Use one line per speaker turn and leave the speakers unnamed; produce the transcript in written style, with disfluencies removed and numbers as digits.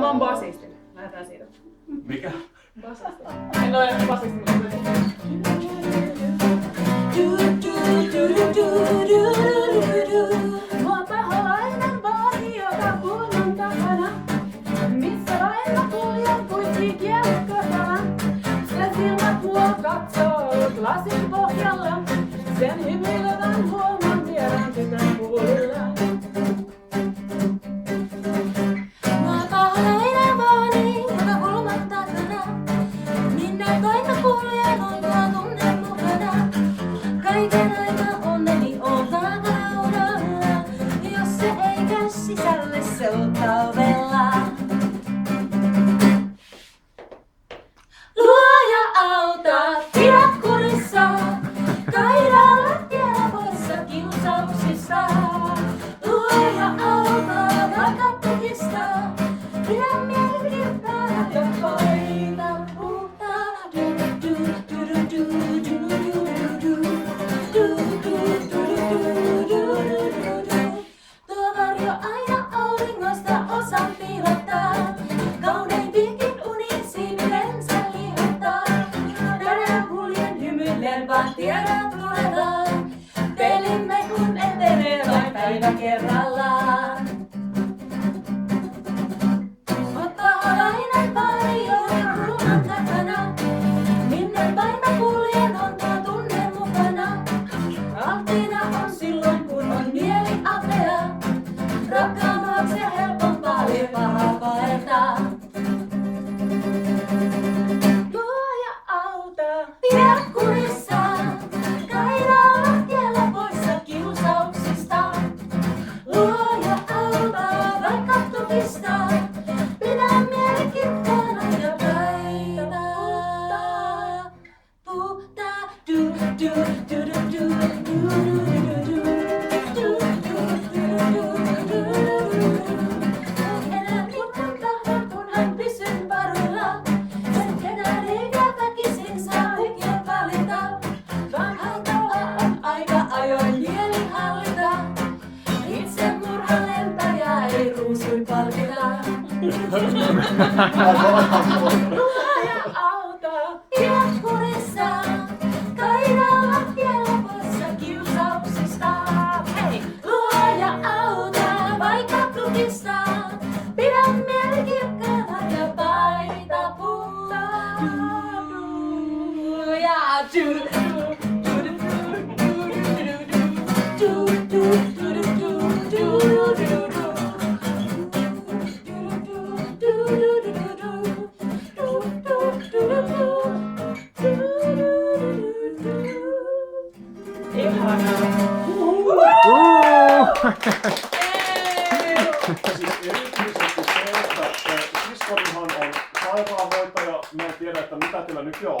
Mä oon basisti. Lähdetään siitä.
Mikä?
Basisti. En ole basisti, mutta mua paholainen vaari joka kulman takana. Missä vain mä kuljen kuitti kielkotana. Se silmät mua katsoo lasin pohjalla. Sen hymyilevän huomaan tiedän tytön puolella.
Mua paholainen vaari joka kulman takana. Minne kai mä kuljen on tuo tunne mukana. Kaiken aika onneni on takaudella. Jos se ei käy sisälle se on talvella. Luoja auta, pidä kurissa. Kaidalla tiellä poissa kiusauksista. Luoja auta, vaikka tukista. Pidä mieli kirkkaana ja koita puhtaa. Tuo varjo aina auringosta osan piilottaa. Kauneimpinkin unisiin yleensä liihottaa. Tänään kuljen hymyillen vaan tiedät luetaan. Pelimme kun etenee vain päivä kerrallaan. Oot paholainen pari joka kulman takana. Minne vain mä kuljen on tuo tunne mukana. Alttiina on silloin kun on mieli apea. Rakkaan se helpompaa pahaa paeta. Luoja auta, pidä kurissa. Kaidalla tiellä poissa kiusauksista. Luoja auta, vaikka tukista. Pidä mieli kirkkaana ja kaita puhtaa. Enää mitään tahdon kunhan pysyn varuilla. Sen enää eikä väkisin saa oikein valita. Vaan haitalla on aika ajoin mieli hallita. Itse murhan lentäjää ei ruusuin palkita. Luoja auta, pidä kurissa. Kaidalla tiellä poissa kiusauksista. Hei! Luoja auta, vaikka tukista. Pidä mieli kirkkaana ja paita puhtaa.
Siis erityisesti se, että siskonihan on sairaanhoitaja. Mä en tiedä, että mitä teillä nykyään